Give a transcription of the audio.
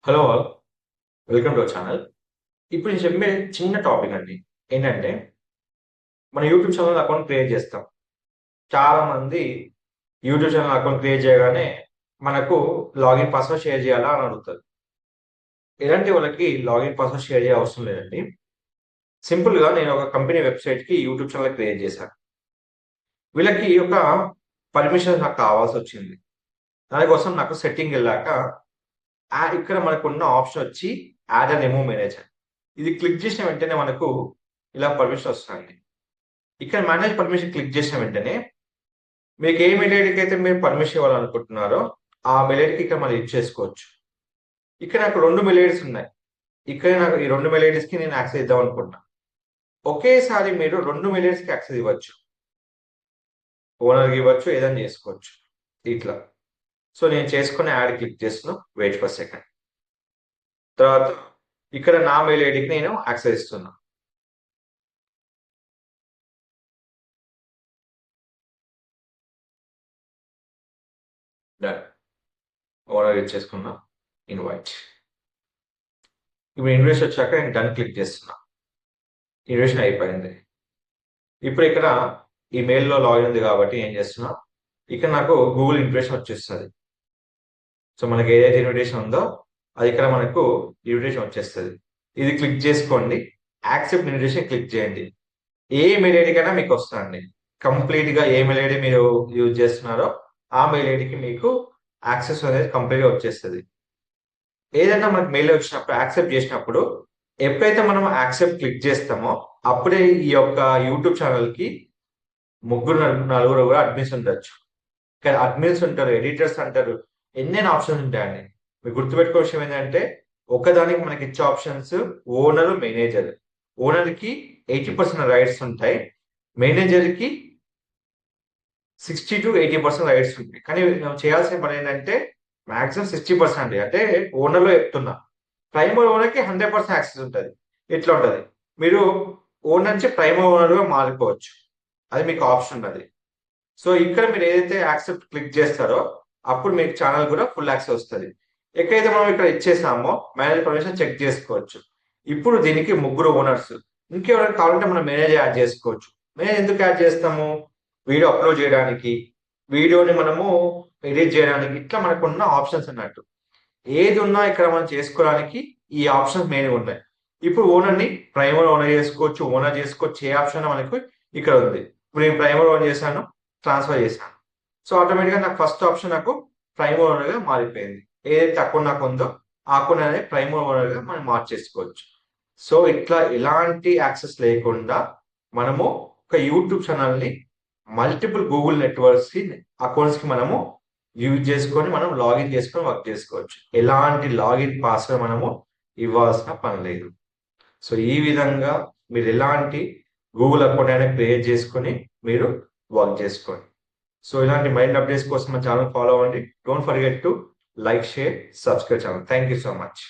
Hello all. Welcome to our channel. ఇప్పుడు నేను చెప్పే చిన్న టాపిక్ అండి. ఏంటంటే మన యూట్యూబ్ ఛానల్ అకౌంట్ క్రియేట్ చేస్తాం. చాలా మంది యూట్యూబ్ ఛానల్ అకౌంట్ క్రియేట్ చేయగానే మనకు లాగిన్ పాస్వర్డ్ షేర్ చేయాలా అని అడుగుతారు. ఇలాంటి వాళ్ళకి లాగిన్ పాస్వర్డ్ షేర్ చేయ అవసరం లేదండి. సింపుల్‌గా నేను ఒక కంపెనీ వెబ్‌సైట్‌కి యూట్యూబ్ ఛానల్ క్రియేట్ చేశాను. వీళ్ళకి ఒక పర్మిషన్ నాకు కావాల్సొచ్చింది. దానికోసం నాకు సెట్టింగ్‌కెళ్ళాక ఇక్కడ మనకున్న ఆప్షన్ వచ్చి యాడ్ అండ్ రిమూవ్ మేనేజర్. ఇది క్లిక్ చేసిన వెంటనే మనకు ఇలా పర్మిషన్ వస్తాయండి. ఇక్కడ మేనేజ్ పర్మిషన్ క్లిక్ చేసిన వెంటనే మీకు ఏ మెయిల్ ఐడీకి అయితే మీరు పర్మిషన్ ఇవ్వాలనుకుంటున్నారో ఆ మెయిల్ ఐడీకి ఇక్కడ మనం ఇచ్చేసుకోవచ్చు. ఇక్కడ నాకు 2 మెయిల్ ఐడీస్ ఉన్నాయి. ఇక్కడ నాకు ఈ 2 మెయిల్ ఐడీస్‌కి నేను యాక్సెస్ ఇద్దాం అనుకుంటున్నా. ఒకేసారి మీరు 2 మెయిల్ ఐడీస్‌కి యాక్సెస్ ఇవ్వచ్చు. ఓనర్‌కి ఇవ్వచ్చు, ఏదైనా చేసుకోవచ్చు. ఇట్లా. సో నేను చేసుకున్న యాడ్ క్లిక్ చేస్తున్నా. Wait for second. తర్వాత ఇక్కడ నా మెయిల్ ఐడీకి నేను యాక్సెస్ ఇస్తున్నా. డన్. ఓనర్ ఇచ్చేసుకున్నా. ఇన్వైట్. ఇప్పుడు ఇన్విటేషన్ వచ్చాక నేను డన్ క్లిక్ చేస్తున్నా. ఇన్విటేషన్ అయిపోయింది. ఇప్పుడు ఇక్కడ ఈ మెయిల్‌లో లాగిన్ ఉంది కాబట్టి ఏం చేస్తున్నా, ఇక్కడ నాకు గూగుల్ ఇన్విటేషన్ వచ్చేస్తది. సో మనకి ఏదైతే ఇన్విటేషన్ ఉందో అది ఇక్కడ మనకు ఇన్విటేషన్ వచ్చేస్తది. ఇది క్లిక్ చేసుకోండి. యాక్సెప్ట్ ఇన్విటేషన్ క్లిక్ చేయండి. ఏ మెయిల్ ఐడీకైనా మీకు వస్తదండి. కంప్లీట్‌గా ఏ మెయిల్ ఐడీ మీరు యూజ్ చేస్తున్నారో ఆ మెయిల్ ఐడీకి మీకు యాక్సెస్ అనేది కంప్లీట్‌గా వచ్చేస్తది. ఏదైనా మనకు మెయిల్ వచ్చినప్పుడు యాక్సెప్ట్ చేసినప్పుడు ఎప్పుడైతే మనం యాక్సెప్ట్ క్లిక్ చేస్తామో అప్పుడే ఈ యొక్క యూట్యూబ్ ఛానల్‌కి ముగ్గురు, నలుగురు కూడా అడ్మిన్స్ ఉండొచ్చు. ఇక్కడ అడ్మిన్స్ ఉంటారు, ఎడిటర్స్ అంటారు. ఎన్నెన్ని ఆప్షన్స్ ఉంటాయండి. మీరు గుర్తుపెట్టుకో విషయం ఏంటంటే ఒకదానికి మనకి ఇచ్చే ఆప్షన్స్ ఓనర్, మేనేజర్. ఓనర్‌కి 80% రైట్స్ ఉంటాయి. మేనేజర్‌కి 60-80% రైట్స్ ఉంటాయి. కానీ మనం చేయాల్సిన పని ఏంటంటే మాక్సిమం 60% అండి. అంటే ఓనర్‌లో చెప్తున్నా. ప్రైమరీ ఓనర్‌కి 100% యాక్సెస్ ఉంటది. ఇట్లా ఉంటది. మీరు ఓనర్ నుంచి ప్రైమరీ ఓనర్‌గా మారిపోవచ్చు. అది మీకు ఆప్షన్ ఉన్నది. సో ఇక్కడ మీరు ఏదైతే యాక్సెప్ట్ క్లిక్ చేస్తారో అప్పుడు మీకు ఛానల్ కూడా ఫుల్ యాక్సెస్ వస్తది. ఎక్కడైతే మనం ఇక్కడ ఇచ్చేసామో మేనేజ్ పర్మిషన్ చెక్ చేసుకోవచ్చు. ఇప్పుడు దీనికి ముగ్గురు ఓనర్స్. ఇంకెవరైనా కావాలంటే మనం మేనేజర్ యాడ్ చేసుకోవచ్చు. మేనేజర్ ఎందుకు యాడ్ చేస్తాము? వీడియో అప్లోడ్ చేయడానికి, వీడియోని మనము ఎడిట్ చేయడానికి ఇట్లా మనకున్న ఆప్షన్స్ అన్నట్టు. ఏది ఉన్నా ఇక్కడ మనం చేసుకోవడానికి ఈ ఆప్షన్స్ మెయిన్‌గా ఉన్నాయి. ఇప్పుడు ఓనర్‌ని ప్రైమరీ ఓనర్ చేసుకోవచ్చు, ఓనర్ చేసుకోవచ్చు. ఏ ఆప్షన్ మనకు ఇక్కడ ఉంది. ఇప్పుడు నేను ప్రైమరీ ఓన్ చేశాను, ట్రాన్స్‌ఫర్ చేశాను. సో ఆటోమేటిక్‌గా నాకు ఫస్ట్ ఆప్షన్ నాకు ప్రైమరీ ఓనర్‌గా మారిపోయింది. ఏదైతే అకౌంట్ నాకు ఉందో ఆ అకౌంట్ అనేది ప్రైమరీ ఓనర్‌గా మనం మార్చేసుకోవచ్చు. సో ఇట్లా ఎలాంటి యాక్సెస్ లేకుండా మనము ఒక యూట్యూబ్ ఛానల్‌ని మల్టిపుల్ గూగుల్ నెట్వర్క్స్‌కి అకౌంట్స్‌కి మనము యూజ్ చేసుకొని మనం లాగిన్ చేసుకొని వర్క్ చేసుకోవచ్చు. ఎలాంటి లాగిన్ పాస్వర్డ్ మనము ఇవ్వాల్సిన పని లేదు. సో ఈ విధంగా మీరు ఎలాంటి గూగుల్ అకౌంట్ అయినా క్రియేట్ చేసుకొని మీరు వర్క్ చేసుకోండి. సో ఇలాంటి మైండ్ అప్డేట్స్ కోసం మన ఛానల్ ఫాలో అవ్వండి. Don't forget to like, share, subscribe channel. Thank you so much.